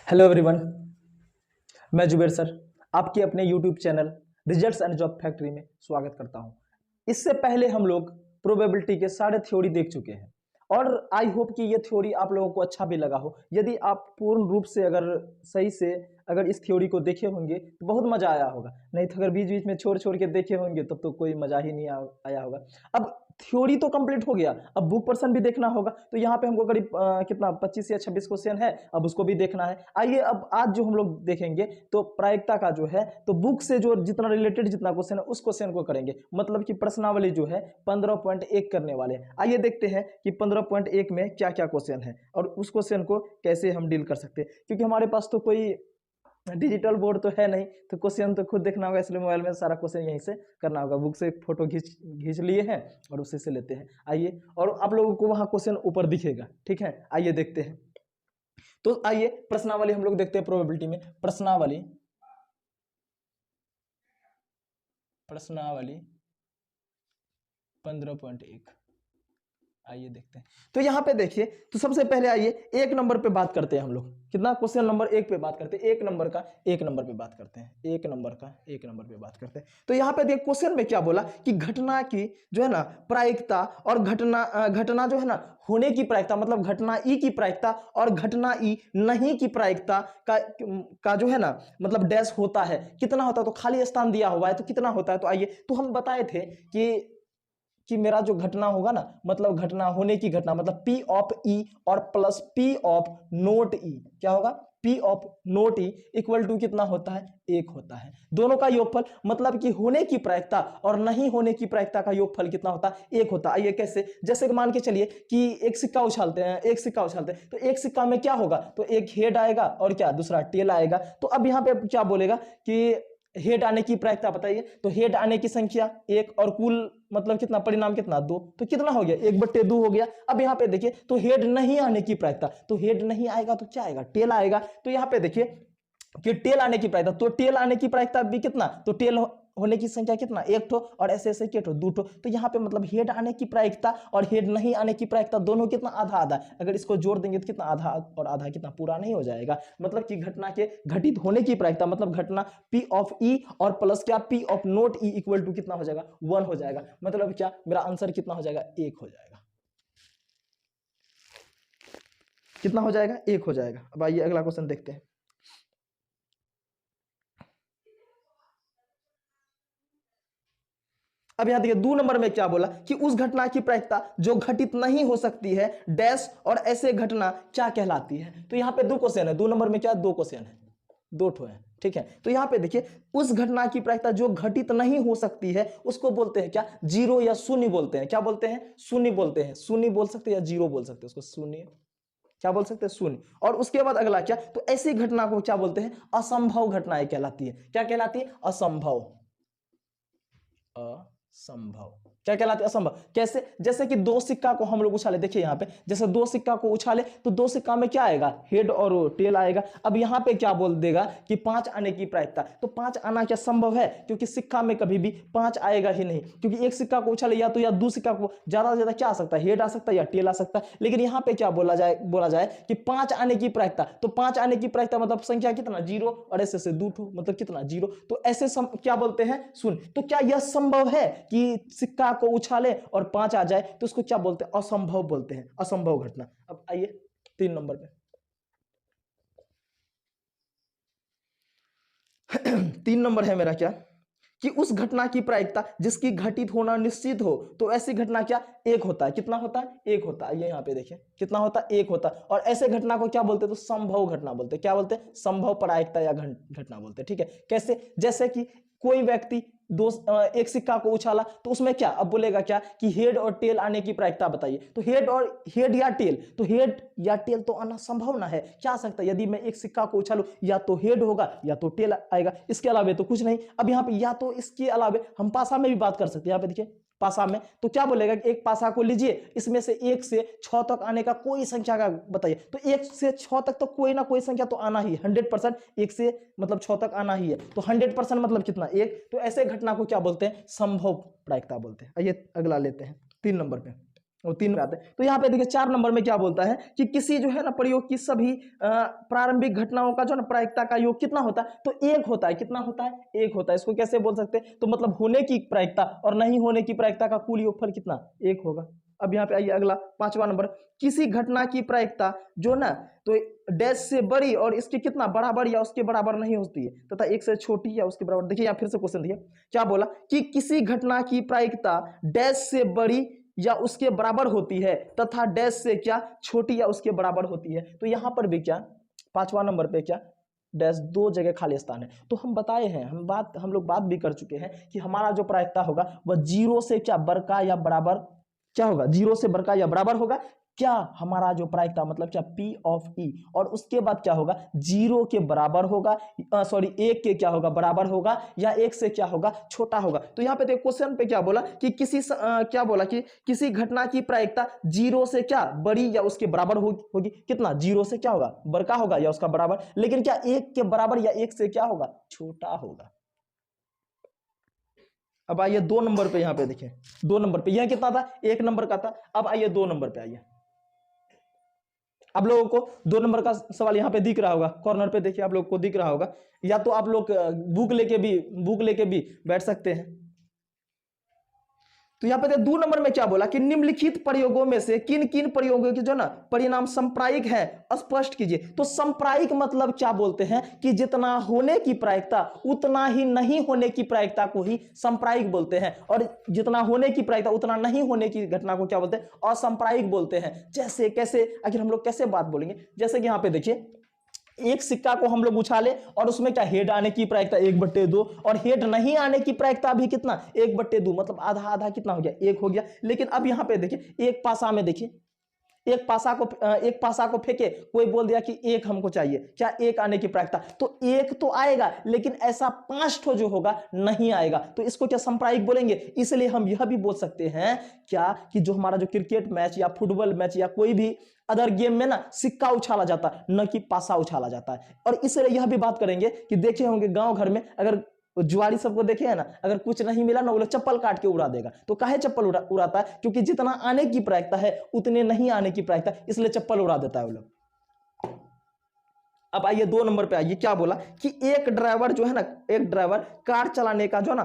Hello everyone, मैं Zuber sir आपके अपने YouTube channel results and job factory में स्वागत करता हूं। इससे पहले हम लोग प्रोबेबिलिटी के सारे थ्योरी देख चुके हैं और आई होप कि ये थ्योरी आप लोगों को अच्छा भी लगा हो। यदि आप पूर्ण रूप से सही से अगर इस थ्योरी को देखे होंगे तो बहुत मजा आया होगा, नहीं तो अगर बीच बीच में छोड़ छोड़ के देखे होंगे तब तो कोई मजा ही नहीं आया होगा। अब थ्योरी तो कंप्लीट हो गया, अब बुक पर्सन भी देखना होगा। तो यहाँ पे हमको करीब कितना 25 या 26 क्वेश्चन है, अब उसको भी देखना है। आइए अब आज जो हम लोग देखेंगे तो प्रायिकता का जो है तो बुक से जो जितना रिलेटेड जितना क्वेश्चन है उस क्वेश्चन को करेंगे, मतलब कि प्रश्नावली जो है 15.1 करने वाले हैं। आइए देखते हैं कि 15.1 में क्या क्या क्वेश्चन है और उस क्वेश्चन को कैसे हम डील कर सकते हैं, क्योंकि हमारे पास तो कोई डिजिटल बोर्ड तो है नहीं, तो क्वेश्चन तो खुद देखना होगा, इसलिए मोबाइल में सारा क्वेश्चन यहीं से करना होगा। बुक से फोटो खींच लिए हैं और उसी से लेते हैं। आइए, और आप लोगों को वहां क्वेश्चन ऊपर दिखेगा, ठीक है। आइए देखते हैं। तो आइए प्रश्नावली हम लोग देखते हैं। प्रोबेबिलिटी में प्रश्नावली 15.1 आइए देखते हैं। तो यहाँ पे देखिए, तो सबसे पहले आइए एक नंबर पे बात करते हैं हम लोग। कितना क्वेश्चन नंबर 1 पे बात करते हैं, एक नंबर पे बात करते हैं, एक नंबर पे बात करते हैं। तो यहाँ पे देखिए क्वेश्चन में क्या बोला कि घटना की जो है ना प्रायिकता और घटना जो है ना होने की प्रायिकता, मतलब घटना ई की प्रायिकता और घटना ई नहीं की प्रायिकता का जो है ना मतलब डैश होता है, कितना होता है। तो खाली स्थान दिया हुआ है तो कितना होता है। तो आइए, तो हम बताए थे कि मेरा जो घटना होगा ना, मतलब घटना होने की घटना, मतलब P ऑफ E और plus P of not E क्या होगा, P of not E equal to कितना होता है, 1 होता है। दोनों का योगफल, मतलब कि होने की प्रायिकता और नहीं होने की प्रायिकता का योगफल कितना होता है, 1 होता है। आइए कैसे, जैसे मान के चलिए कि एक सिक्का उछालते हैं, तो एक सिक्का में क्या होगा, तो एक हेड आएगा और क्या दूसरा टेल आएगा। तो अब यहाँ पे क्या बोलेगा कि हेड आने की प्रायिकता बताइए। तो हेड आने की संख्या 1 और कुल मतलब कितना, परिणाम कितना 2, तो कितना हो गया 1/2 हो गया। अब यहाँ पे देखिए, तो हेड नहीं आने की प्रायिकता, तो हेड नहीं आएगा तो क्या आएगा, टेल आएगा। तो यहाँ पे देखिए कि टेल आने की प्रायिकता, तो टेल आने की प्रायिकता भी कितना, तो टेल होने की संख्या कितना, 1 ठो, और ऐसे ऐसे के ठो 2 ठो। तो यहाँ पे मतलब हेड आने की प्रायिकता और हेड नहीं आने की प्रायिकता दोनों कितना, आधा आधा। अगर इसको जोड़ देंगे तो कितना, आधा और आधा कितना, पूरा नहीं हो जाएगा। मतलब कि घटना के घटित होने की प्रायिकता, मतलब घटना P ऑफ E और प्लस क्या P of not E equal to कितना हो जाएगा, 1 हो जाएगा। मतलब क्या, मेरा आंसर कितना हो जाएगा, 1 हो जाएगा। कितना हो जाएगा, 1 हो जाएगा। अब आइए अगला क्वेश्चन देखते हैं। अब यहां देखिए 2 नंबर में क्या बोला कि उस घटना की प्रायिकता जो घटित नहीं हो सकती है डैश, और ऐसे घटना क्या कहलाती है। तो यहां पे 2 क्वेश्चन है, 2 नंबर में क्या, 2 क्वेश्चन है, 2 ठो है, ठीक है। तो यहां पे देखिए उस घटना की प्रायिकता जो घटित नहीं हो सकती है उसको बोलते हैं क्या, 0 या शून्य बोलते हैं। क्या बोलते हैं, शून्य बोलते हैं। शून्य बोल सकते हैं या 0 बोल सकते हैं उसको, शून्य क्या बोल सकते हैं, शून्य। और उसके बाद अगला क्या, तो ऐसी घटना को क्या बोलते हैं, असंभव घटनाएं कहलाती है। क्या कहलाती है, असंभव। असंभव क्या कहलाती है, असंभव। कैसे, जैसे कि 2 सिक्का को हम लोग उछाले, देखिए यहाँ पे जैसे 2 सिक्का को उछाले तो 2 सिक्का में क्या आएगा, हेड और टेल आएगा। अब यहाँ पे क्या बोल देगा कि 5 आने की प्रायिकता, तो 5 आना क्या संभव है, क्योंकि सिक्का में कभी भी 5 आएगा ही नहीं, क्योंकि एक सिक्का को उछाले या तो या 2 सिक्का को ज्यादा से ज्यादा क्या आ सकता है, हेड आ सकता है या टेल आ सकता है। लेकिन यहाँ पे क्या बोला जाए कि 5 आने की प्रायिकता, तो 5 आने की प्रायिकता मतलब संख्या कितना, 0, और ऐसे से 2 ठो मतलब कितना, 0। तो ऐसे क्या बोलते हैं, शून्य। तो क्या यह संभव है कि सिक्का को उछाले और 5 आ जाए, तो उसको क्या बोलते हैं, असंभव बोलते हैं, असंभव घटना। अब आइए 3 नंबर पे 3 नंबर है मेरा क्या, कि उस घटना की प्रायिकता जिसकी घटित होना निश्चित हो, तो ऐसी घटना क्या, 1 होता है। कितना होता है, 1 होता है। ये यहाँ पे देखिए कितना होता है, 1 होता है। और ऐसे घटना को क्या बोलते हैं, तो संभव घटना बोलते हैं। क्या बोलते हैं, संभव प्रायिकता या घटना बोलते हैं, ठीक है। कैसे, जैसे कि कोई व्यक्ति एक सिक्का को उछाला, तो उसमें क्या, अब बोलेगा क्या कि हेड और टेल आने की प्रायिकता बताइए। तो हेड या टेल, तो हेड या टेल तो आना संभव ना है, क्या आ सकता है, यदि मैं एक सिक्का को उछालू या तो हेड होगा या तो टेल आएगा, इसके अलावे तो कुछ नहीं। अब यहाँ पे या तो इसके अलावे हम पासा में भी बात कर सकते हैं। यहाँ पे देखिए पासा में तो क्या बोलेगा कि एक पासा को लीजिए, इसमें से 1 से 6 तक आने का कोई संख्या का बताइए। तो 1 से 6 तक तो कोई ना कोई संख्या तो आना ही 100%, 1 से मतलब 6 तक आना ही है। तो 100% मतलब कितना, 1। तो ऐसे घटना को क्या बोलते हैं, संभव प्रायिकता बोलते हैं। आइए अगला लेते हैं 3 नंबर पे। वो 3 में आते हैं। तो यहाँ पे देखिए 4 नंबर में क्या बोलता है कि किसी जो है ना प्रयोग की सभी प्रारंभिक घटनाओं का जो ना प्रायिकता का योग कितना होता है, तो 1 होता है। कितना होता है? 1 होता है। इसको कैसे बोल सकते हैं? तो मतलब होने की प्रायिकता और नहीं होने की प्रायिकता का कुल योगफल कितना? 1 होगा। अब यहाँ पे आइए अगला 5वां नंबर, किसी घटना की प्रायिकता जो ना तो डैश से बड़ी और इसके कितना बराबर या उसके बराबर नहीं होती है तथा 1 से छोटी या उसके बराबर। देखिए यहाँ फिर से क्वेश्चन दिया, क्या बोला कि किसी घटना की प्रायिकता डैश से बड़ी या उसके बराबर होती है तथा डैश से क्या छोटी या उसके बराबर होती है। तो यहां पर भी क्या 5वां नंबर पे क्या डैश 2 जगह खाली स्थान है। तो हम बताए हैं, हम लोग बात भी कर चुके हैं कि हमारा जो प्रायिकता होगा वह 0 से क्या बड़का या बराबर क्या होगा, 0 से बड़का या बराबर होगा क्या हमारा जो प्रायिकता मतलब क्या P ऑफ E, और उसके बाद क्या होगा 0 के बराबर होगा, सॉरी 1 के क्या होगा बराबर होगा या 1 से क्या होगा छोटा होगा। तो यहाँ पे देखो क्वेश्चन पे क्या बोला कि क्या बोला कि किसी घटना की प्रायिकता 0 से क्या बड़ी या उसके बराबर होगी। कितना? 0 से क्या होगा बड़का होगा या उसका बराबर, लेकिन क्या 1 के बराबर या 1 से क्या होगा छोटा होगा। अब आइए 2 नंबर पे, यहाँ पे देखिए 2 नंबर पे यह कितना था 1 नंबर का था। अब आइए 2 नंबर पे आइए, आप लोगों को 2 नंबर का सवाल यहाँ पे दिख रहा होगा, कॉर्नर पे देखिए आप लोग को दिख रहा होगा, या तो आप लोग बुक लेके भी बैठ सकते हैं। तो यहाँ पे 2 नंबर में क्या बोला कि निम्नलिखित प्रयोगों में से किन किन प्रयोगों के जो ना परिणाम संप्रायिक है स्पष्ट कीजिए। तो संप्रायिक मतलब क्या बोलते हैं कि जितना होने की प्रायिकता उतना ही नहीं होने की प्रायिकता को ही संप्रायिक बोलते हैं, और जितना होने की प्रायिकता उतना नहीं होने की घटना को क्या बोलते हैं असंप्रायिक बोलते हैं। जैसे कैसे, आखिर हम लोग कैसे बात बोलेंगे, जैसे कि यहाँ पे देखिए एक सिक्का को हम लोग उछाले और उसमें क्या हेड आने की प्रायिकता 1/2 और हेड नहीं आने की प्रायिकता भी कितना 1/2, मतलब आधा आधा कितना हो गया 1 हो गया। लेकिन अब यहां पे देखिए एक पासा में देखिए एक पासा को फेंके, कोई बोल दिया कि 1 हमको चाहिए, क्या 1 आने की प्रायिकता, तो 1 तो आएगा लेकिन ऐसा 5 ठो जो होगा नहीं आएगा, तो इसको क्या संप्रायिक बोलेंगे। इसलिए हम यह भी बोल सकते हैं क्या कि जो हमारा जो क्रिकेट मैच या फुटबॉल मैच या कोई भी अदर गेम में ना सिक्का उछाला जाता है न कि पासा उछाला जाता है। और इसलिए यह भी बात करेंगे कि देखे होंगे गांव घर में अगर जुआरी सबको देखे है ना, अगर कुछ नहीं मिला ना वो लोग चप्पल काट के उड़ा देगा। तो काहे चप्पल उड़ाता है, क्योंकि जितना आने की प्रायिकता है उतने नहीं आने की प्रायिकता, इसलिए चप्पल उड़ा देता है वो लोग। अब आइए 2 नंबर पे आइए, क्या बोला कि एक ड्राइवर जो है ना, एक ड्राइवर कार चलाने का जो है ना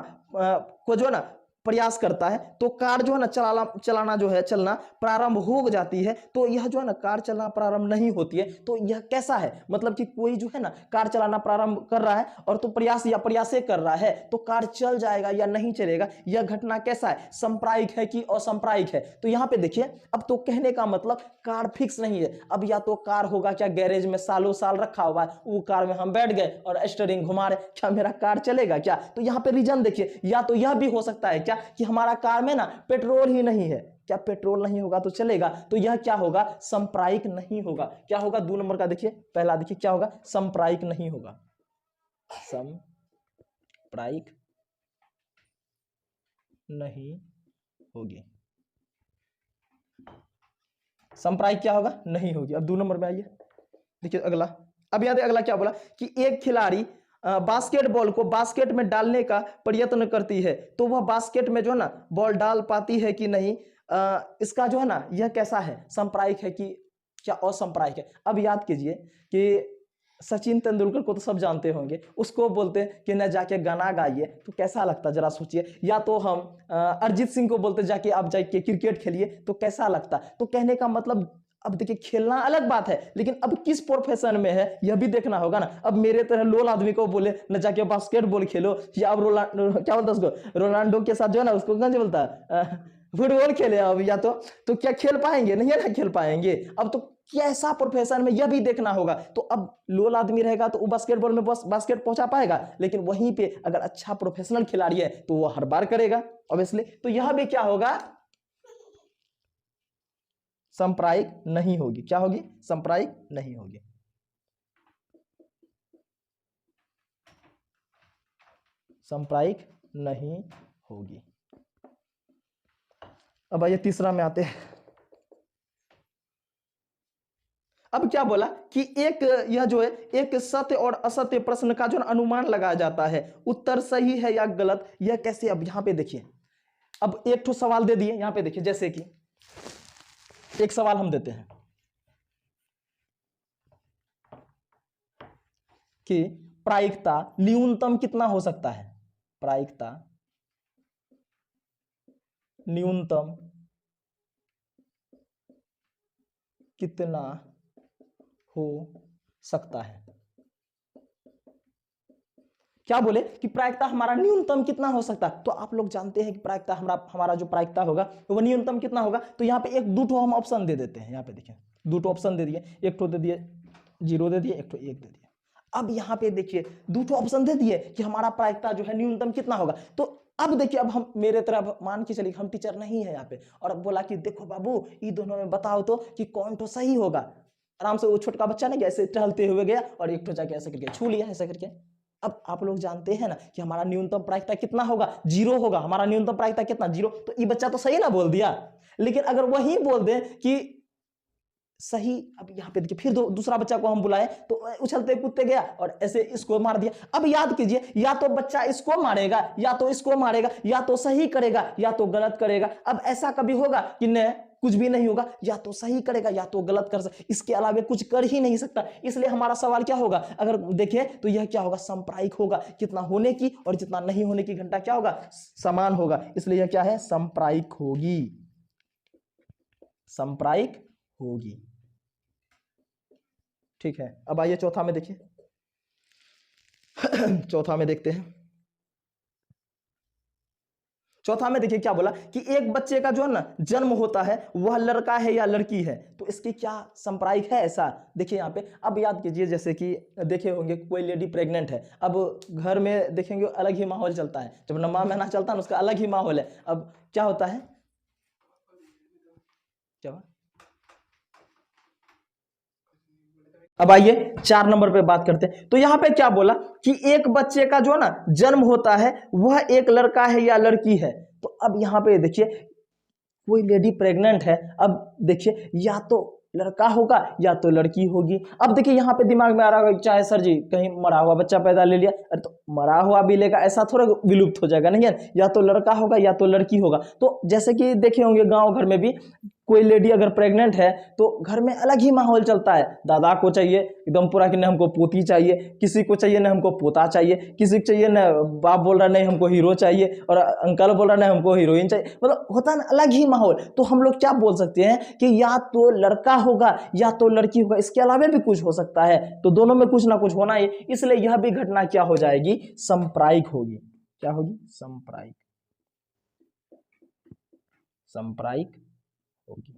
को जो है ना प्रयास करता है, तो कार जो है ना चलाना जो है चलना प्रारंभ हो जाती है, तो यह जो है ना कार चलना प्रारंभ नहीं होती है। तो यह कैसा है, मतलब कि कोई जो है ना कार चलाना प्रारंभ कर रहा है और तो प्रयासे कर रहा है, तो कार चल जाएगा या नहीं चलेगा, यह घटना कैसा है, संप्रायिक है कि असंप्रायिक है। तो यहाँ पे देखिए अब तो कहने का मतलब कार फिक्स नहीं है। अब या तो कार होगा क्या गैरेज में सालों साल रखा हुआ है, वो कार में हम बैठ गए और स्टीयरिंग घुमा रहे, क्या मेरा कार चलेगा क्या। तो यहाँ पे रीजन देखिए, या तो यह भी हो सकता है क्या कि हमारा कार में ना पेट्रोल ही नहीं है, क्या पेट्रोल नहीं होगा तो चलेगा, तो यह क्या होगा संप्रायिक नहीं होगा। क्या होगा 2 नंबर का देखिए, पहला देखिए क्या होगा संप्रायिक नहीं होगा, संप्रायिक नहीं होगी, संप्रायिक क्या होगा नहीं होगी। अब 2 नंबर में आइए देखिए अगला, अब याद है अगला क्या बोला कि एक खिलाड़ी बास्केटबॉल को बास्केट में डालने का प्रयत्न करती है, तो वह बास्केट में जो है ना बॉल डाल पाती है कि नहीं, इसका जो है ना यह कैसा है संप्रायिक है कि क्या असंप्रायिक है। अब याद कीजिए कि सचिन तेंदुलकर को तो सब जानते होंगे, उसको बोलते हैं कि न जाके गाना गाइए, तो कैसा लगता जरा सोचिए। या तो हम अरिजीत सिंह को बोलते जाके आप जाके क्रिकेट खेलिए, तो कैसा लगता। तो कहने का मतलब अब देखिए खेलना अलग बात है, लेकिन अब किस प्रोफेशन में है यह भी देखना होगा ना। अब मेरे तरह लोल आदमी को बोले न जाके बास्केटबॉल खेलो, या अब क्या बोलता है उसको रोनाल्डो के साथ जो है ना उसको क्या बोलता है फुटबॉल खेले अब, या तो क्या खेल पाएंगे, नहीं है ना खेल पाएंगे। अब तो कैसा प्रोफेशन में यह भी देखना होगा। तो अब लोल आदमी रहेगा तो वो बास्केटबॉल में बस बास्केट पहुंचा पाएगा, लेकिन वहीं पे अगर अच्छा प्रोफेशनल खिलाड़ी है तो वो हर बार करेगा ऑब्वियसली। तो यह भी क्या होगा संप्रायिक नहीं होगी, क्या होगी संप्रायिक नहीं होगी। संप्रायिक नहीं होगी। अब आइए तीसरा में आते हैं। अब क्या बोला कि एक यह जो है एक सत्य और असत्य प्रश्न का जो अनुमान लगाया जाता है, उत्तर सही है या गलत, यह कैसे। अब यहां पे देखिए अब एक ठो सवाल दे दिए, यहां पे देखिए जैसे कि एक सवाल हम देते हैं कि प्रायिकता न्यूनतम कितना हो सकता है, प्रायिकता न्यूनतम कितना हो सकता है। क्या बोले कि प्रायिकता हमारा न्यूनतम कितना हो सकता है। तो आप लोग जानते हैं कि प्रायिकता हमारा जो प्रायिकता होगा तो वो न्यूनतम कितना होगा। तो यहाँ पे एक दो ठो हम ऑप्शन दे देते हैं। यहाँ पे देखिए दो ठो ऑप्शन दे दिए, एक ठो दे दिए 0 दे दिए, एक ठो 1 दे दिए। अब यहाँ पे देखिए दो ठो ऑप्शन दे दिए कि हमारा प्रायिकता जो है न्यूनतम कितना होगा। तो अब देखिए, अब हम मेरे तरफ मान के चलिए हम टीचर नहीं है यहाँ पे, और अब बोला कि देखो बाबू ये दोनों में बताओ तो कि कौन तो सही होगा। आराम से वो छोटा बच्चा नहीं ऐसे टहलते हुए गया और एक ठो जाके ऐसे करके छू लिया ऐसे करके। अब आप लोग जानते हैं ना कि हमारा न्यूनतम प्रायिकता कितना होगा, 0 होगा। हमारा न्यूनतम प्रायिकता कितना, 0। तो ये बच्चा तो सही ना बोल दिया, लेकिन अगर वही बोल दे कि सही, अब यहाँ पे देखिए फिर दूसरा बच्चा को हम बुलाए तो उछलते कूदते गया और ऐसे इसको मार दिया। अब याद कीजिए, या तो बच्चा इसको मारेगा या तो इसको मारेगा, या तो सही करेगा या तो गलत करेगा। अब ऐसा कभी होगा कि न कुछ भी नहीं होगा, या तो सही करेगा या तो गलत कर सकता, इसके अलावा कुछ कर ही नहीं सकता। इसलिए हमारा सवाल क्या होगा, अगर देखें तो यह क्या होगा, समप्रायिक होगा। कितना होने की और जितना नहीं होने की घंटा क्या होगा, समान होगा। इसलिए यह क्या है, समप्रायिक होगी, समप्रायिक होगी। ठीक है, अब आइए चौथा में देखिए चौथा में देखते हैं। चौथा में देखिए क्या बोला कि एक बच्चे का जो है ना जन्म होता है वह लड़का है या लड़की है, तो इसकी क्या समप्रायिक है ऐसा। देखिए यहाँ पे अब याद कीजिए, जैसे कि देखे होंगे कोई लेडी प्रेग्नेंट है, अब घर में देखेंगे अलग ही माहौल चलता है, जब 9वां महीना चलता है ना उसका अलग ही माहौल है। अब क्या होता है, क्या, अब आइए 4 नंबर पे बात करते हैं। तो यहां पे क्या बोला कि एक बच्चे का जो है ना जन्म होता है वह एक लड़का है या लड़की है। तो अब यहां पे देखिए कोई लेडी प्रेग्नेंट है, अब देखिए या तो लड़का होगा या तो लड़की होगी। अब देखिए यहाँ पे दिमाग में आ रहा होगा चाहे सर जी कहीं मरा हुआ बच्चा पैदा ले लिया, अरे तो मरा हुआ भी लेगा ऐसा थोड़ा विलुप्त हो जाएगा, नहीं है, या तो लड़का होगा या तो लड़की होगा। तो जैसे कि देखे होंगे गांव घर में भी कोई लेडी अगर प्रेग्नेंट है तो घर में अलग ही माहौल चलता है। दादा को चाहिए एकदम पूरा कि नहीं हमको पोती चाहिए, किसी को चाहिए नहीं हमको पोता चाहिए, किसी को चाहिए ना बाप बोल रहा नहीं हमको हीरो चाहिए, और अंकल बोल रहा नहीं हमको हीरोइन चाहिए। मतलब होता है अलग ही माहौल। तो हम लोग क्या बोल सकते हैं कि या तो लड़का होगा या तो लड़की होगा, इसके अलावा भी कुछ हो सकता है। तो दोनों में कुछ ना कुछ होना है, इसलिए यह भी घटना क्या हो जाएगी, समप्रायिक होगी। क्या होगी, समप्रायिक, समप्रायिक होगी।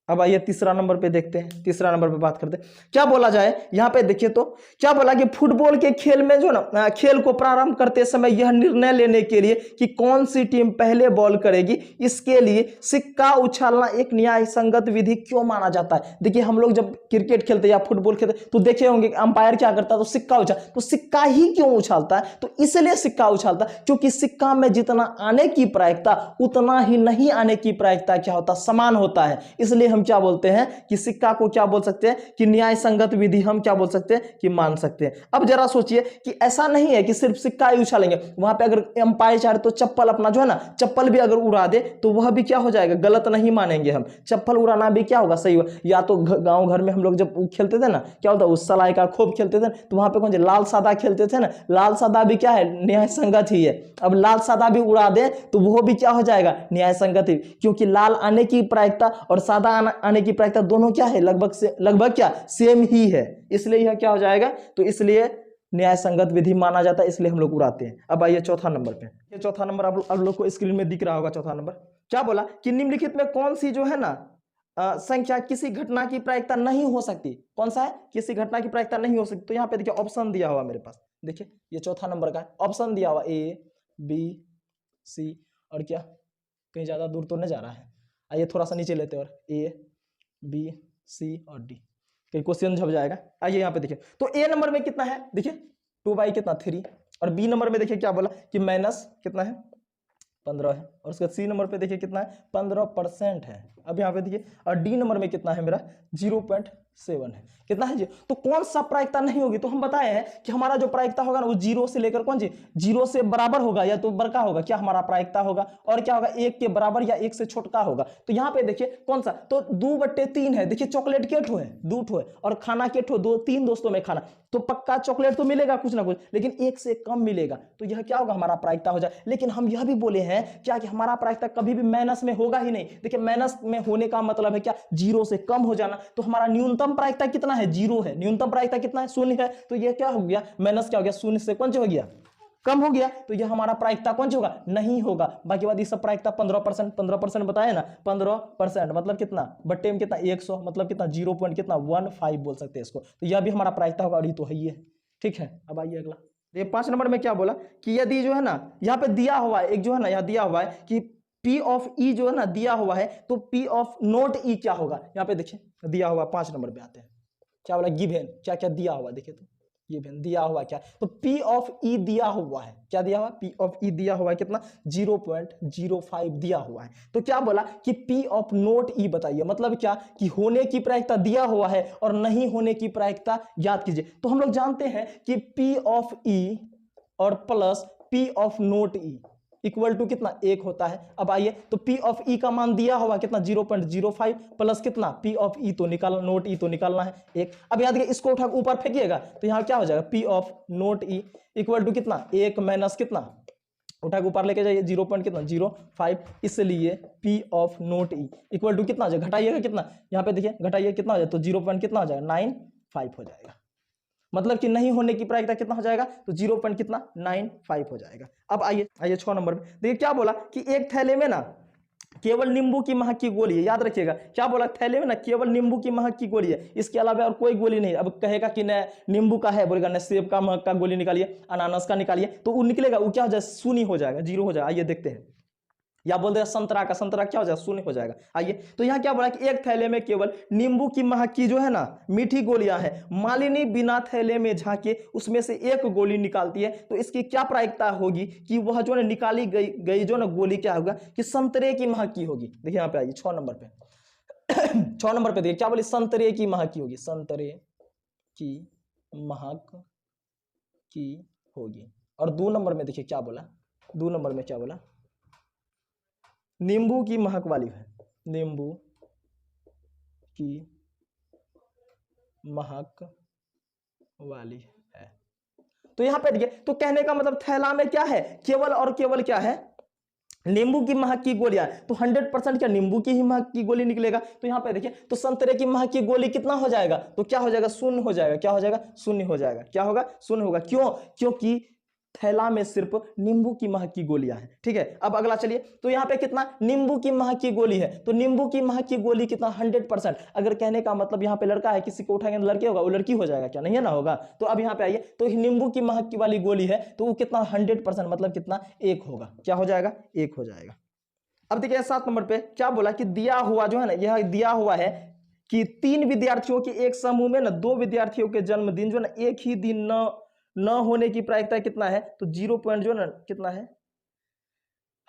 अब आइए तीसरा नंबर पे देखते हैं, तीसरा नंबर पे बात करते हैं क्या बोला जाए। यहां पे देखिए तो क्या बोला कि फुटबॉल के खेल में जो ना खेल को प्रारंभ करते समय यह निर्णय लेने के लिए कि कौन सी टीम पहले बॉल करेगी, इसके लिए सिक्का उछालना एक न्याय संगत विधि क्यों माना जाता है। देखिए हम लोग जब क्रिकेट खेलते या फुटबॉल खेलते तो देखे होंगे अंपायर क्या करता है, तो सिक्का उछाल, तो सिक्का ही क्यों उछालता है, तो इसलिए सिक्का उछालता है क्योंकि सिक्का में जितना आने की प्रायिकता उतना ही नहीं आने की प्रायिकता क्या होता, समान होता है। इसलिए हम क्या बोलते हैं कि सिक्का को क्या बोल सकते हैं कि न्याय संगत विधि हम क्या बोल सकते हैं कि मान सकते हैं। अब जरा सोचिए कि ऐसा नहीं है कि सिर्फ सिक्का ही उछालेंगे, वहां पे अगर अंपायर चाहे तो चप्पल अपना जो है ना चप्पल भी अगर उड़ा दे तो वह भी क्या हो जाएगा, गलत नहीं मानेंगे हम। चप्पल उड़ाना भी क्या होगा, सही होगा। या तो गांव घर में हम लोग जब खेलते थे ना क्या होता उस सलाई का खूब खेलते थे तो वहां पे कौन लाल सादा खेलते थे ना, लाल सादा भी क्या है, न्याय संगत ही है। अब लाल सादा भी उड़ा दे तो वो भी क्या हो जाएगा, न्याय संगत ही, क्योंकि लाल आने की प्रायिकता और सादा आने की प्रायिकता दोनों क्या है, लगभग क्या सेम ही है। इसलिए यह क्या हो जाएगा, तो इसलिए न्याय संगत विधि माना जाता है, इसलिए हम लोग उड़ाते हैं। अब आइए चौथा नंबर पे, ये चौथा नंबर आप लोग को स्क्रीन में दिख रहा होगा। चौथा नंबर क्या बोला कि निम्नलिखित में कौन सी जो है ना संख्या किसी घटना की प्रायिकता नहीं हो सकती। कौन सा है, किसी घटना की प्रायिकता नहीं हो सकती। तो यहाँ पे देखिए ऑप्शन दिया हुआ मेरे पास, देखिए ये चौथा नंबर का ऑप्शन दिया हुआ ए बी सी, और क्या कहीं ज्यादा दूर तो नहीं जा रहा है, आइए थोड़ा सा नीचे लेते हैं, और ए बी सी और डी, कहीं क्वेश्चन झप जाएगा। आइए यहाँ पे देखिए तो ए नंबर में कितना है, देखिए 2 कितना 3, और बी नंबर में देखिए क्या बोला कि माइनस कितना है 15 है, और उसके सी नंबर पे देखिए कितना है 15% है। अब यहाँ पे देखिए और डी नंबर में कितना है मेरा 0.7 7 है। कितना है जी? तो कौन सा प्रायिकता नहीं होगी? तो हम बताए हैं कि हमारा जो प्रायिकता होगा ना वो 0 से लेकर कौन जी 0 से बराबर होगा या तो बड़का होगा, क्या हमारा प्रायिकता होगा, और क्या होगा 1 के बराबर या 1 से छोटका होगा। तो यहाँ पे देखिए कौन सा, तो 2/3 है। देखिए चॉकलेट के ठो है, 2 ठो है, और खाना के ठो 2-3 दोस्तों में खाना, तो पक्का चॉकलेट तो मिलेगा कुछ ना कुछ, लेकिन 1 से कम मिलेगा, तो यह क्या होगा हमारा प्रायिकता हो जाए। लेकिन हम यह भी बोले हैं क्या कि हमारा प्रायिकता कभी भी माइनस में होगा ही नहीं। देखिए माइनस में होने का मतलब है क्या, 0 से कम हो जाना। तो हमारा न्यूनतम प्रायिकता कितना है, 0 है। न्यूनतम प्रायिकता कितना है, 0 है। तो यह क्या हो गया, माइनस क्या हो गया, 0 से कौन हो गया, कम हो गया। तो यह हमारा प्रायिकता कौन होगा, नहीं होगा। बाकी बात ये सब प्रायिकता 15%, 15% बताया ना, 15% मतलब कितना, बट्टे में कितना 100, मतलब कितना 0 पॉइंट कितना 15 बोल सकते हैं इसको। तो यह भी हमारा प्रायिकता होगा, और ये तो है ही है। ठीक है, अब आइए अगला। ये 5 नंबर में क्या बोला कि यदि जो है ना यहाँ पे दिया हुआ है, एक जो है ना यहाँ दिया हुआ है कि P ऑफ E जो है ना दिया हुआ है, तो P ऑफ नोट E क्या होगा। यहाँ पे देखिए दिया हुआ 5 नंबर पे आते हैं, क्या बोला, गिवन, क्या क्या दिया हुआ, देखिए तो गिवन दिया हुआ क्या, तो P ऑफ E दिया हुआ है, क्या दिया हुआ, P ऑफ E दिया हुआ है कितना 0.05 दिया हुआ है। तो क्या बोला कि P ऑफ नोट E बताइए, मतलब क्या कि होने की प्रायिकता दिया हुआ है और नहीं होने की प्रायिकता याद कीजिए। तो हम लोग जानते हैं कि P ऑफ E और plus P of not E equal to कितना 1 होता है। अब आइए तो P ऑफ E का मान दिया होगा कितना 0.05 प्लस कितना P ऑफ E तो निकाल, नोट E तो निकालना है 1। अब याद कीजिए इसको उठा ऊपर फेंकिएगा तो यहाँ क्या हो जाएगा, P of not E equal to कितना 1 माइनस कितना, उठा के ऊपर लेके जाइए 0.05, इसलिए P of not E equal to कितना हो जाएगा, घटाइएगा कितना, यहाँ पे देखिए घटाइए कितना हो जाएगा, तो 0. कितना हो जाएगा 95 हो जाएगा। मतलब कि नहीं होने की प्रायिकता कितना हो जाएगा, तो 0.95 हो जाएगा। अब आइए 6 नंबर में देखिए क्या बोला कि एक थैले में ना केवल नींबू की महक की गोली है। याद रखिएगा क्या बोला, थैले में ना केवल नींबू की महक की गोली है, इसके अलावा और कोई गोली नहीं। अब कहेगा कि न नींबू का है, बोलेगा न सेब का महक का गोली निकालिए, अनानास का निकालिए, तो वो निकलेगा, वो क्या हो जाएगा, शून्य हो जाएगा, 0 हो जाएगा। आइए देखते हैं, या बोल देगा संतरा का, संतरा क्या हो जाएगा, शून्य हो जाएगा। आइए तो यहाँ क्या बोला कि एक थैले में केवल नींबू की महक की जो है ना मीठी गोलियां हैं, मालिनी बिना थैले में झांके उसमें से एक गोली निकालती है, तो इसकी क्या प्रायिकता होगी कि वह जो है निकाली गई जो ना गोली क्या होगा कि संतरे की महक की होगी। देखिए यहाँ पे आइए 6 नंबर पे 6 नंबर पे देखिए क्या बोले, संतरे की महक की होगी, संतरे की महक की होगी। और 2 नंबर में देखिए क्या बोला, 2 नंबर में क्या बोला, नींबू की महक वाली है, नींबू की महक वाली है। तो यहां पे देखिए, तो कहने का मतलब थैला में क्या है, केवल और केवल क्या है, नींबू की महक की गोलियां, तो 100% क्या नींबू की ही महक की गोली निकलेगा। तो यहां पे देखिए तो संतरे की महक की गोली कितना हो जाएगा, तो क्या हो जाएगा, शून्य हो जाएगा, क्या हो जाएगा, शून्य हो जाएगा, क्या होगा, शून्य होगा। क्यों, क्योंकि थैला में सिर्फ नींबू की महक की गोलियां हैं। ठीक है, अब अगला चलिए, तो यहाँ पे कितना नींबू की महक की गोली है, तो नींबू की महक की गोली कितना 100%। अगर कहने का मतलब यहाँ पे लड़का है, किसी को उठाएंगे लड़के होगा, वो लड़की हो जाएगा, क्या नहीं है ना होगा। तो अब यहाँ पे आइए, तो नींबू की महक की वाली गोली है, तो वो कितना 100% मतलब कितना 1 होगा, क्या हो जाएगा, 1 हो जाएगा। अब देखिए 7 नंबर पे क्या बोला कि दिया हुआ जो है ना, यह दिया हुआ है कि 3 विद्यार्थियों के एक समूह में ना 2 विद्यार्थियों के जन्मदिन जो ना एक ही दिन न होने की प्रायिकता कितना है, तो 0 पॉइंट जो ना कितना है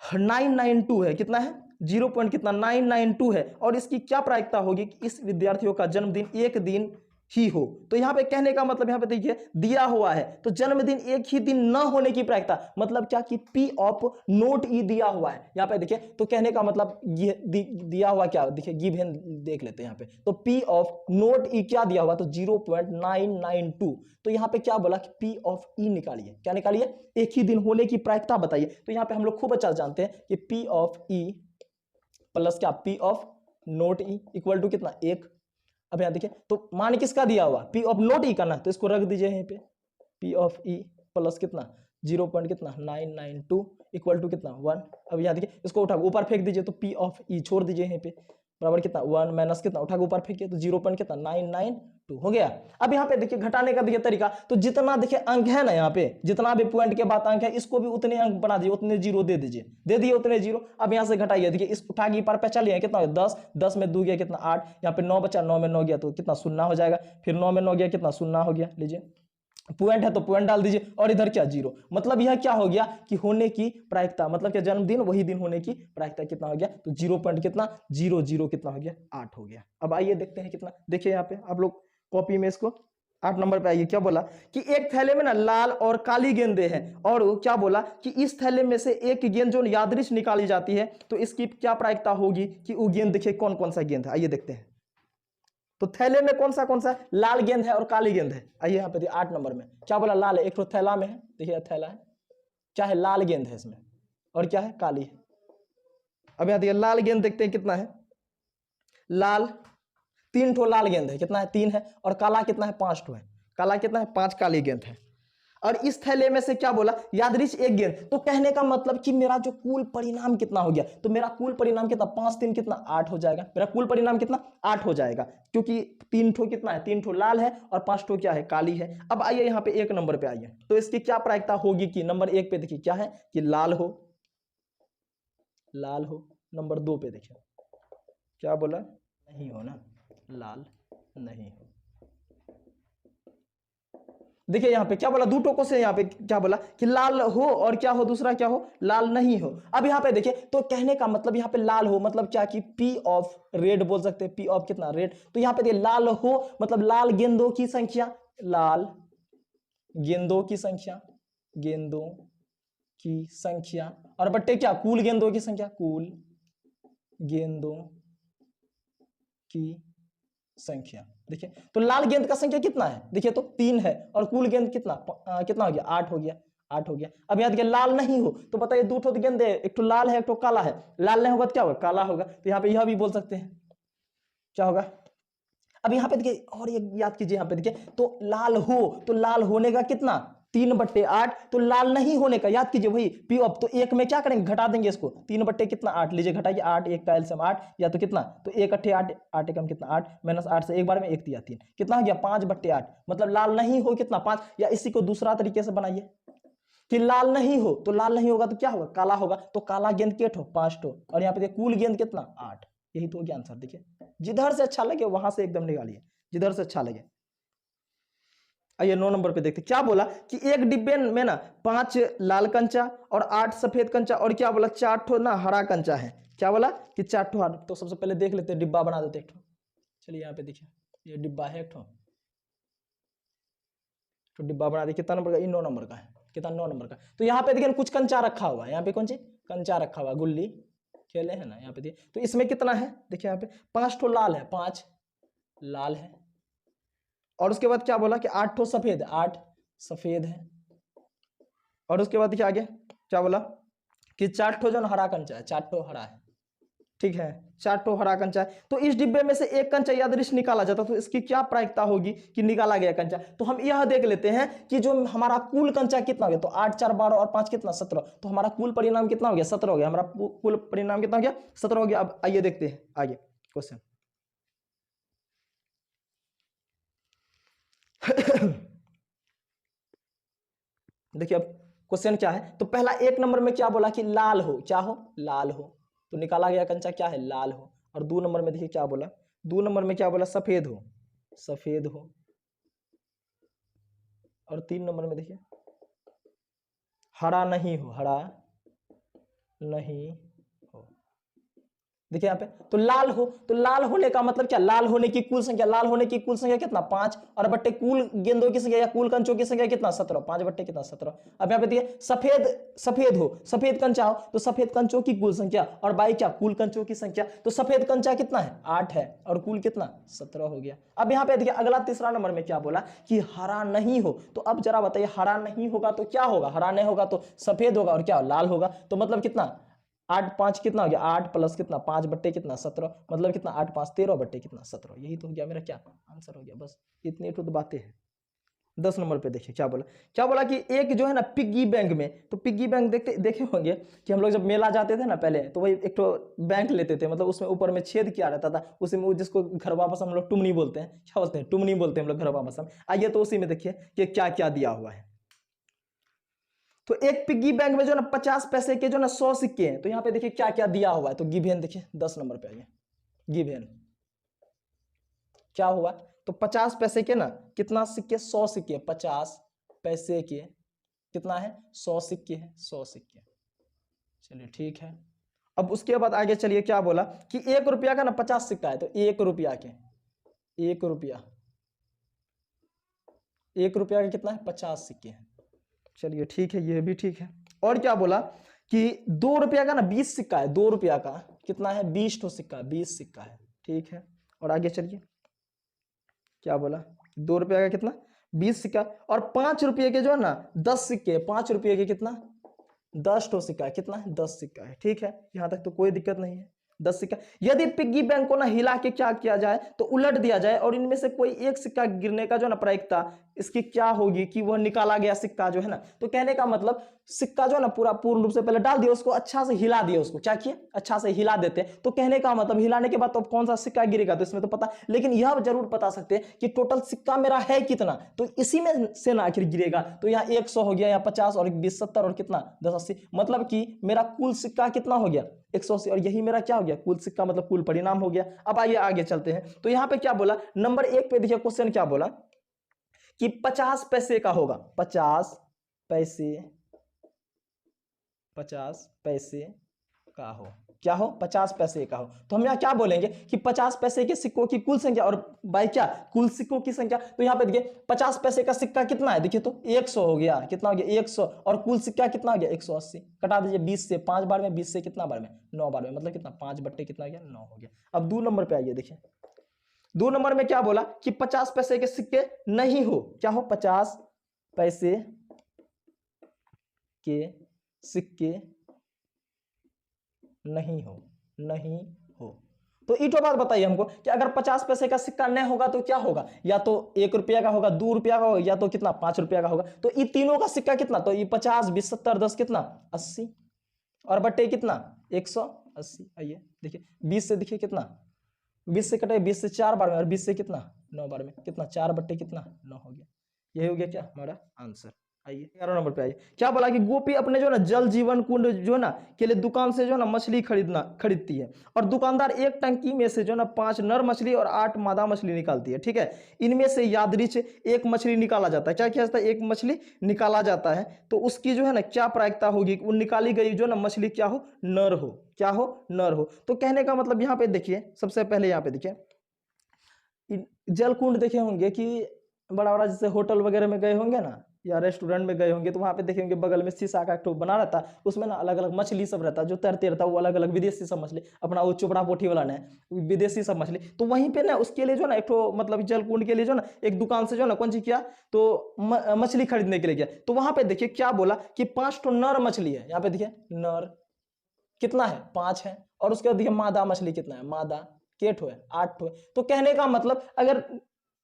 992 है, कितना है 0 पॉइंट कितना 992 है। और इसकी क्या प्रायिकता होगी कि इस विद्यार्थियों का जन्मदिन एक दिन ही हो। तो यहां पे कहने का मतलब, यहां पे देखिए दिया हुआ है तो जन्मदिन एक ही दिन न होने की प्रायिकता, मतलब क्या कि P ऑफ नोट E दिया हुआ है। यहां पे देखिए तो कहने का मतलब ये दिया हुआ क्या, देखिए गिवन देख लेते हैं यहाँ पे, तो P ऑफ नोट E क्या दिया हुआ, तो 0.992। तो यहाँ पे क्या बोला कि P ऑफ E निकालिए, क्या निकालिए, एक ही दिन होने की प्रायिकता बताइए। तो यहाँ पे हम लोग खूब अच्छा जानते हैं कि P ऑफ E प्लस क्या P of not E equal to कितना 1। अब यहाँ देखिए तो मान किसका दिया हुआ, P ऑफ नोट E का ना, तो इसको रख दीजिए यहीं पे, P ऑफ E प्लस कितना 0 पॉइंट कितना 992 इक्वल टू कितना 1। अब यहाँ देखिए इसको उठा ऊपर फेंक दीजिए, तो P ऑफ E छोड़ दीजिए यहीं पे, बराबर कितना 1 माइनस कितना, उठा के ऊपर फेंकिए तो 0 पॉइंट कितना 992 हो गया। अब यहाँ पे देखिए घटाने का देखिए तरीका, तो जितना देखिए अंक है ना, यहाँ पे जितना भी पॉइंट के बाद अंक है इसको भी उतने अंक बना दीजिए, उतने 0 दे दीजिए, दे दिए उतने 0। अब यहाँ से घटाइए, देखिए इस उठा के पर पे चलिए कितना 10, 10 में 2 गया कितना 8, यहाँ पे 9 बचा, 9 में 9 गया तो कितना 0 हो जाएगा, फिर 9 में 9 गया कितना 0 हो गया, लीजिए पॉइंट है तो पॉइंट डाल दीजिए, और इधर क्या 0। मतलब यह क्या हो गया कि होने की प्रायिकता, मतलब क्या जन्मदिन वही दिन होने की प्रायिकता कितना हो गया, तो 0 पॉइंट कितना 00 कितना हो गया 8 हो गया। अब आइए देखते हैं कितना, देखिए यहाँ पे आप लोग कॉपी में इसको 8 नंबर पे आइए। क्या बोला कि एक थैले में ना लाल और काली गेंदें हैं, और क्या बोला कि इस थैले में से एक गेंद जो यादृश निकाली जाती है तो इसकी क्या प्रायिकता होगी कि वो गेंद, देखिए कौन कौन सा गेंद है, आइए देखते हैं। तो थैले में कौन सा लाल गेंद है और काली गेंद है। आइए यहाँ पे 8 नंबर में क्या बोला, लाल है, एक तो थैला में है, देखिए थैला है, क्या है लाल गेंद है इसमें, और क्या है काली है। अब यहाँ देखिए लाल गेंद देखते हैं कितना है, लाल 3 ठो लाल गेंद है, कितना है 3 है, और काला कितना है 5 ठो है, काला कितना है 5 काली गेंद है। और इस थैले में से क्या बोला यादृश एक गेंद, तो कहने का मतलब कि मेरा जो कुल परिणाम कितना हो गया, तो मेरा कुल परिणाम कितना 5 3 कितना 8 हो जाएगा, मेरा कुल परिणाम कितना 8 हो जाएगा, क्योंकि 3 ठो कितना है 3 ठो लाल है और 5 ठो क्या है काली है। अब आइए यहाँ पे 1 नंबर पे आइए, तो इसकी क्या प्रायिकता होगी कि नंबर 1 पे देखिए क्या है कि लाल हो, लाल हो। नंबर 2 पे देखिए क्या बोला, नहीं हो ना, लाल नहीं हो। देखिए यहाँ पे क्या बोला, दो टोकों से यहाँ पे क्या बोला कि लाल हो और क्या हो, दूसरा क्या हो लाल नहीं हो। अब यहाँ पे देखिए तो कहने का मतलब यहाँ पे लाल हो मतलब क्या कि पी ऑफ रेड बोल सकते हैं, पी ऑफ कितना रेड। तो यहाँ पे देखिए लाल हो मतलब लाल गेंदों की संख्या, लाल गेंदों की संख्या, गेंदों की संख्या, और बट्टे क्या कुल गेंदों की संख्या, कुल गेंदों की संख्या। देखिए तो लाल गेंद का संख्या कितना है, देखिए तो 3 है, और कुल गेंद कितना कितना हो गया 8 हो गया, 8 हो गया। अब याद किया लाल नहीं हो तो बताइए दो ठो गेंद है, एक तो लाल है एक तो काला है, लाल नहीं होगा तो क्या होगा काला होगा, तो यहाँ पे यह भी बोल सकते हैं क्या होगा। अब यहाँ पे देखिए और ये याद कीजिए, यहाँ पे देखिए तो लाल हो तो लाल होने का कितना 3/8, तो लाल नहीं होने का याद कीजिए वही पी ऑफ, तो एक में क्या करेंगे घटा देंगे इसको, 3 कितना 8 लीजिए घटाइए, 8 1 का एलसीएम 8 या तो कितना, तो 1 8 8 एकम कितना 8 -8 से एक बार में 1 दिया 3 कितना हो गया 5/8, मतलब लाल नहीं हो कितना 5। या इसी को दूसरा तरीके से बनाइए कि लाल नहीं हो तो लाल नहीं होगा तो क्या होगा काला होगा, तो काला गेंद के ठो 5 ठो, और यहाँ पे कुल गेंद कितना 8। यही तो हो गया आंसर। देखिए जिधर से अच्छा लगे वहां से एकदम निकालिए, जिधर से अच्छा लगे। आइए 9 नंबर पे देखते क्या बोला कि एक डिब्बे में ना 5 लाल कंचा और 8 सफेद कंचा, और क्या बोला 4 ठो ना हरा कंचा है। क्या बोला कि 4 ठो हरा, तो सबसे पहले देख लेते हैं, डिब्बा बना देते एक ठो। चलिए यहाँ पे देखिए ये डिब्बा है एक ठो, तो डिब्बा बना दिए, कितना नंबर का, 9 नंबर का है, कितना 9 नंबर का। तो यहाँ पे देखिए कुछ कंचा रखा हुआ है, यहाँ पे कौन सी कंचा रखा हुआ, गुल्ली खेले है ना यहाँ पे, तो इसमें कितना है देखिए यहाँ पे 5 ठो लाल है, 5 लाल है, और उसके बाद क्या बोला कि 8 ठो सफेद, 8 सफेद है, और उसके बाद देखिए आगे क्या बोला कि 4 ठो जो हरा कंचा है, 4 ठो हरा है, ठीक है 4 ठो हरा कंचा है। तो इस डिब्बे में से एक कंचा यादृश निकाला जाता, तो इसकी क्या प्रायिकता होगी कि निकाला गया कंचा। तो हम यह देख लेते हैं कि जो हमारा कुल कंचा कितना हो गया, तो 8 4 12 और 5 कितना 17, तो हमारा कुल परिणाम कितना हो गया 17 हो गया, हमारा कुल परिणाम कितना हो गया 17 हो गया। अब आइए देखते हैं आगे क्वेश्चन देखिए अब क्वेश्चन क्या है, तो पहला 1 नंबर में क्या बोला कि लाल हो, क्या हो लाल हो, तो निकाला गया कंचा क्या है लाल हो। और 2 नंबर में देखिए क्या बोला, 2 नंबर में क्या बोला सफेद हो, सफेद हो। और 3 नंबर में देखिए हरा नहीं हो, हरा नहीं हो। देखिए यहाँ पे तो लाल हो, तो लाल होने का मतलब क्या, लाल होने की कुल संख्या, लाल होने की कुल संख्या कितना 5, और बट्टे कुल गेंदों की संख्या या कुल कंचों की संख्या कितना 17, 5 बट्टे कितना 17। अब यहाँ पे देखिए सफेद, सफेद हो, सफेद कंचा हो, तो सफेद कंचों की कुल संख्या और बाई क्या कुल कंचों की संख्या, तो सफेद कंचा कितना है 8 है, और कुल कितना 17 हो गया। अब यहाँ पे देखिए अगला तीसरा नंबर में क्या बोला कि हरा नहीं हो, तो अब जरा बताइए हरा नहीं होगा तो क्या होगा, हरा नहीं होगा तो सफेद होगा और क्या लाल होगा, तो मतलब कितना 8 5 कितना हो गया 8 प्लस कितना 5 बट्टे कितना 17, मतलब कितना 8 5 13 बट्टे कितना 17। यही तो हो गया मेरा क्या आंसर हो गया, बस इतनी तो बातें हैं। 10 नंबर पे देखिए क्या बोला, क्या बोला कि एक जो है ना पिग्गी बैंक में, तो पिग्गी बैंक देखे होंगे कि हम लोग जब मेला जाते थे ना पहले, तो वही एक तो बैंक लेते थे, मतलब उसमें ऊपर में छेद किया रहता था, उसी में जिसको घर वापस हम लोग टुमनी बोलते हैं, क्या बोलते हैं टुमनी बोलते हैं हम लोग घर वापस हम। आइए तो उसी में देखिए कि क्या क्या दिया हुआ है। तो एक पिग्गी बैंक में जो ना 50 पैसे के जो ना 100 सिक्के हैं, तो यहाँ पे देखिए क्या क्या दिया हुआ है, तो गिवन देखिए 10 नंबर पे आइए, गिवन क्या हुआ तो 50 पैसे के ना कितना सिक्के, 100 सिक्के, 50 पैसे के कितना है, 100 सिक्के है, 100 सिक्के। चलिए ठीक है। अब उसके बाद आगे चलिए क्या बोला कि 1 रुपया का ना 50 सिक्का है, तो 1 रुपया के, 1 रुपया, 1 रुपया का कितना है, 50 सिक्के हैं। चलिए ठीक है, ये भी ठीक है। और क्या बोला कि 2 रुपया का ना 20 सिक्का है, 2 रुपया का कितना है, 20 ठो सिक्का, 20 सिक्का है। ठीक है, और आगे चलिए क्या बोला, 2 रुपया का कितना, 20 सिक्का, और 5 रुपये के जो है ना 10 सिक्के, 5 रुपये के कितना, 10 ठो सिक्का है, कितना है, 10 सिक्का है। ठीक है, यहां तक तो कोई दिक्कत नहीं है, 10 सिक्का। यदि पिग्गी बैंक को ना हिला के क्या किया जाए, तो उलट दिया जाए और इनमें से कोई एक सिक्का गिरने का जो ना प्रायिकता इसकी क्या होगी कि वह निकाला गया सिक्का जो है ना, तो कहने का मतलब सिक्का जो है ना पूरा पूर्ण रूप से पहले डाल दिया, उसको अच्छा से हिला दिया, उसको क्या किए, अच्छा से हिला देते हैं। तो कहने का मतलब हिलाने के बाद तो कौन सा सिक्का गिरेगा, तो इसमें तो पता, लेकिन यह जरूर बता सकते हैं कि टोटल सिक्का मेरा है कितना, तो इसी में से ना आखिर गिरेगा। तो यहाँ 100 हो गया, यहाँ 50 और 20 70 और कितना 10 80, मतलब कि मेरा कुल सिक्का कितना हो गया, 180, और यही मेरा क्या हो गया, कुल सिक्का मतलब कुल परिणाम हो गया। अब आइए आगे चलते हैं। तो यहाँ पे क्या बोला, नंबर 1 पे देखिए क्वेश्चन क्या बोला कि 50 पैसे का होगा, 50 पैसे, 50 पैसे का हो, क्या हो, 50 पैसे का हो। तो हम यहाँ क्या बोलेंगे कि 50 पैसे के सिक्कों की कुल संख्या, और बाय क्या, कुल सिक्कों की संख्या। तो यहाँ पे देखिए 50 पैसे का सिक्का कितना है, देखिए तो 100 हो गया, कितना हो गया 100, और कुल सिक्का कितना हो गया 180। कटा दीजिए 20 से 5 बार में, 20 से कितना बार में, 9 बार में, मतलब कितना 5 बट्टे कितना हो गया, 9 हो गया। अब 2 नंबर पे आइए, देखिए 2 नंबर में क्या बोला कि 50 पैसे के सिक्के नहीं हो, क्या हो, 50 पैसे के सिक्के नहीं हो, नहीं हो। तो एक बात बताइए हमको कि अगर 50 पैसे का सिक्का नहीं होगा तो क्या होगा, या तो 1 रुपया का होगा, 2 रुपया का होगा, या तो कितना 5 रुपया का होगा। तो ये तीनों का सिक्का कितना, तो ये 50 20 70 10 कितना 80, और बट्टे कितना 180। आइए देखिए 20 से देखिए कितना, 20 से कटे 20 से 4 बार में, और 20 से कितना 9 बार में, कितना 4 बट्टे कितना 9 हो गया। यही हो गया क्या हमारा आंसर। आइए 11 नंबर पे आइए, क्या बोला कि गोपी अपने जो ना जल जीवन कुंड जो ना के लिए दुकान से जो ना मछली खरीदती है, और दुकानदार एक टंकी में से जो ना 5 नर मछली और 8 मादा मछली निकालती है। ठीक है, इनमें से यादृच एक मछली निकाला जाता है, क्या किया जाता है, एक मछली निकाला जाता है। तो उसकी जो है ना क्या प्रायिकता होगी, वो निकाली गई जो ना मछली क्या हो, नर हो, क्या हो, नर हो। तो कहने का मतलब यहाँ पे देखिए, सबसे पहले यहाँ पे देखिए जल कुंड देखे होंगे कि बड़ा बड़ा जैसे होटल वगैरह में गए होंगे ना, या रेस्टोरेंट में गए होंगे, तो वहां पे देखेंगे बगल में शीशा का एक ठो बना रहता, उसमें ना अलग अलग मछली सब रहता, जो तैरते रहता, वो अलग अलग विदेशी सब मछली, अपना वो चोपड़ा पोठी वाला नहीं, विदेशी सब मछली। तो वहीं पे ना उसके लिए जो ना एक ठो मतलब जल कुंड के लिए जो ना एक दुकान से जो ना कौन सी किया, तो मछली खरीदने के लिए गया। तो वहां पे देखिए क्या बोला कि 5 ठो नर मछली है, यहाँ पे देखिए नर कितना है 5 है, और उसके बाद देखिए मादा मछली कितना है, मादा के ठो है 8 ठो है। तो कहने का मतलब अगर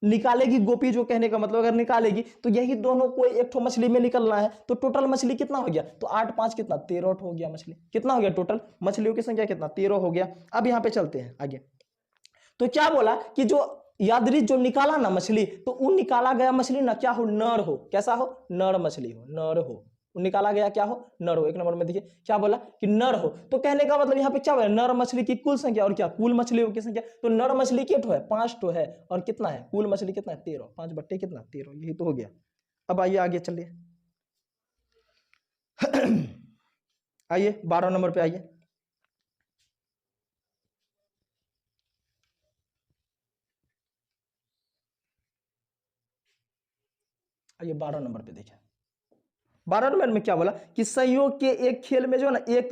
निकालेगी गोपी, जो कहने का मतलब अगर निकालेगी तो यही दोनों को एक ठो मछली में निकलना है। तो टोटल मछली कितना हो गया, तो 8 5 कितना 13 हो गया मछली, कितना हो गया टोटल मछलियों की संख्या कितना 13 हो गया। अब यहाँ पे चलते हैं आगे। तो क्या बोला कि जो यादृच जो निकाला ना मछली, तो वो निकाला गया मछली ना क्या हो, नर हो, कैसा हो, नर मछली हो, नर हो, निकाला गया क्या हो, नर हो। 1 नंबर में देखिए क्या बोला कि नर हो। तो कहने का मतलब यहाँ पे क्या बोला, नर मछली की कुल संख्या, और क्या कुल मछलियों की संख्या। तो नर मछली के ठो है 5 ठो है, और कितना है कुल मछली कितना है 13, 5 बट्टे कितना 13, यही तो हो गया। अब आइए आगे चलिए आइए 12 नंबर पे आइए। आइए 12 नंबर पे देखिए, 12 नंबर में क्या बोला कि संयोग के एक खेल में जो है ना एक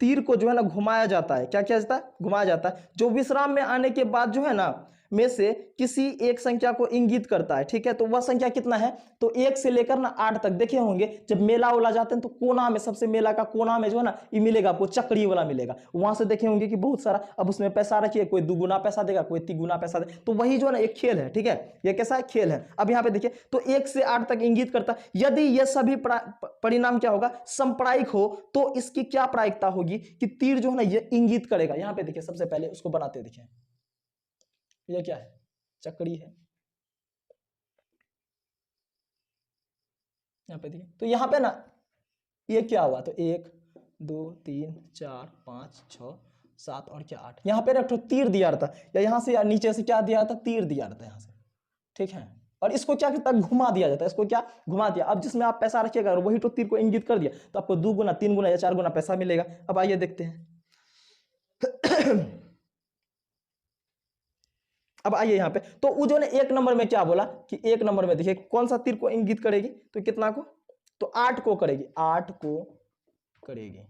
तीर को जो है ना घुमाया जाता है, क्या किया जाता है, घुमाया जाता है, जो विश्राम में आने के बाद जो है ना में से किसी एक संख्या को इंगित करता है। ठीक है, तो वह संख्या कितना है, तो 1 से लेकर ना 8 तक। देखे होंगे जब मेला उला जाते हैं तो कोना में, सबसे मेला का कोना में जो है ना ये मिलेगा, आपको चक्री वाला मिलेगा, वहां से देखे होंगे कि बहुत सारा, अब उसमें पैसा रखिए, कोई 2 गुना पैसा देगा, कोई 3 गुना पैसा दे, तो वही जो है ना एक खेल है। ठीक है, ये कैसा है, खेल है। अब यहाँ पे देखिए तो 1 से 8 तक इंगित करता है। यदि ये सभी परिणाम क्या होगा, संप्रायिक हो, तो इसकी क्या प्रायिकता होगी कि तीर जो है ना ये इंगित करेगा। यहाँ पे देखिए सबसे पहले उसको बनाते देखिए, ये क्या है, चक्री है, यहाँ पे देखिए। तो यहाँ पे ना ये क्या हुआ, तो 1 2 3 4 5 6 7 और क्या 8, यहाँ पे ना तो तीर दिया रहता, या यहाँ से या नीचे से क्या दिया था, तीर दिया रहता है यहाँ से, ठीक है। और इसको क्या करता है, घुमा दिया जाता है, इसको क्या घुमा दिया। अब जिसमें आप पैसा रखिएगा और वही तो तीर को इंगित कर दिया तो आपको 2 गुना 3 गुना या 4 गुना पैसा मिलेगा। अब आइए देखते हैं अब आइए यहाँ पे, तो उजो ने 1 नंबर में क्या बोला कि 1 नंबर में देखिए कौन सा तीर को इंगित करेगी, तो कितना को, तो 8 को करेगी, 8 को करेगी,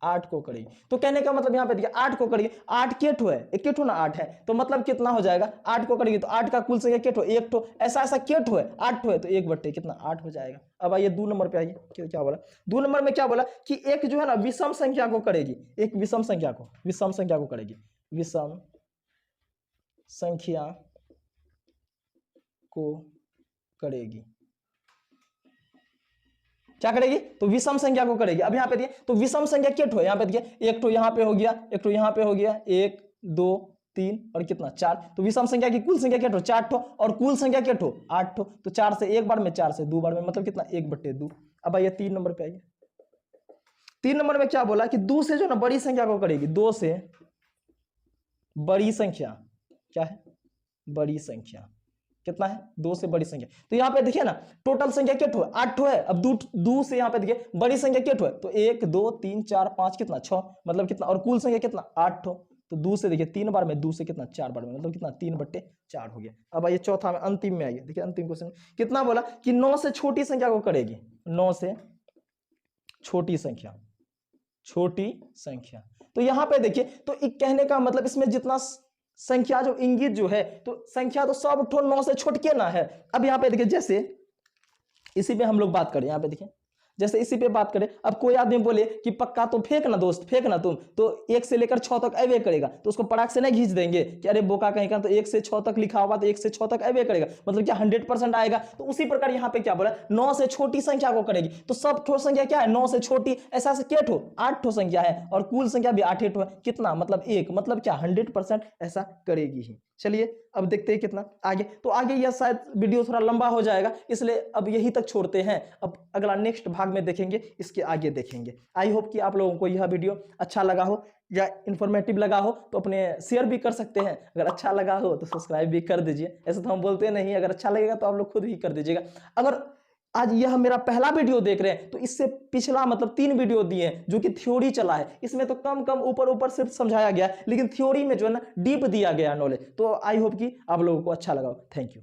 8 को करेगी। तो कहने का मतलब यहाँ पे देखिए 8 को करेगी, 8 के ठो है, एक के ठो ना 8 है, तो मतलब कितना हो जाएगा, 8 को करेगी तो 8 का कुल संख्या के ठो, एक ठो, ऐसा ऐसा के ठो है, 8 ठो है तो 1 बट्टे कितना 8 हो जाएगा। अब आइए 2 नंबर पे आइए, क्या बोला 2 नंबर में, क्या बोला कि एक जो है ना विषम संख्या को करेगी, एक विषम संख्या को करेगी, विषम संख्या को करेगी, क्या करेगी, तो विषम संख्या को करेगी। अब यहाँ पे देखिए तो विषम संख्या क्या ठो है, यहाँ पे देखिए एक ठो यहाँ पे हो गया, एक ठो यहाँ पे हो गया, 1 2 3 और कितना 4, तो विषम संख्या की कुल संख्या क्या ठो 4 ठो, और कुल संख्या क्या ठो 8 ठो, तो 4 से एक बार में, 4 से 2 बार में, मतलब कितना 1/2। अब आइए 3 नंबर पे आइए, 3 नंबर में क्या बोला कि 2 से जो ना बड़ी संख्या को करेगी, 2 से बड़ी संख्या, क्या है बड़ी संख्या, कितना है 2 से बड़ी संख्या। तो यहाँ पे देखिए ना टोटल संख्या क्या ठो है 8 ठो है। अब 2 से यहाँ पे देखिए बड़ी संख्या क्या ठो है, तो 1 2 3 4 5 कितना 6, मतलब कितना, और कुल संख्या कितना 8 ठो, तो 2 से देखिए 3 बार में, 2 से कितना 4 बार में, मतलब कितना 3/4 हो गया। अब आइए चौथा में, अंतिम में आइए, देखिए अंतिम क्वेश्चन कितना बोला कि 9 से छोटी संख्या को करेगी, 9 से छोटी संख्या, तो यहाँ पे देखिए तो कहने का मतलब इसमें जितना संख्या जो इंगित जो है, तो संख्या तो सब ठो 9 से छोट के ना है। अब यहाँ पे देखिए जैसे इसी पे हम लोग बात करें, यहाँ पे देखिए जैसे इसी पे बात करें, अब कोई आदमी बोले कि पक्का तो फेंक ना दोस्त, फेंक ना तुम, तो 1 से लेकर 6 तक अवे करेगा, तो उसको पटाख से नहीं खींच देंगे कि अरे बोका कहीं का, तो 1 से 6 तक लिखा होगा तो 1 से 6 तक अवे करेगा, मतलब क्या 100% आएगा। तो उसी प्रकार यहाँ पे क्या बोला 9 से छोटी संख्या को करेगी, तो सब ठो संख्या क्या है 9 से छोटी, ऐसा से क्या ठो 8 ठो संख्या है, और कुल संख्या भी 8 ठो है, कितना मतलब 1, मतलब क्या 100% ऐसा करेगी ही। चलिए अब देखते हैं कितना आगे, तो आगे यह शायद वीडियो थोड़ा लंबा हो जाएगा, इसलिए अब यही तक छोड़ते हैं, अब अगला नेक्स्ट भाग में देखेंगे, इसके आगे देखेंगे। आई होप कि आप लोगों को यह वीडियो अच्छा लगा हो या इन्फॉर्मेटिव लगा हो, तो अपने शेयर भी कर सकते हैं, अगर अच्छा लगा हो तो सब्सक्राइब भी कर दीजिए, ऐसे तो हम बोलते नहीं, अगर अच्छा लगेगा तो आप लोग खुद ही कर दीजिएगा। अगर आज यह मेरा पहला वीडियो देख रहे हैं तो इससे पिछला मतलब 3 वीडियो दिए हैं जो कि थ्योरी चला है, इसमें तो कम ऊपर सिर्फ समझाया गया है, लेकिन थ्योरी में जो है ना डीप दिया गया नॉलेज। तो आई होप कि आप लोगों को अच्छा लगा। Thank you.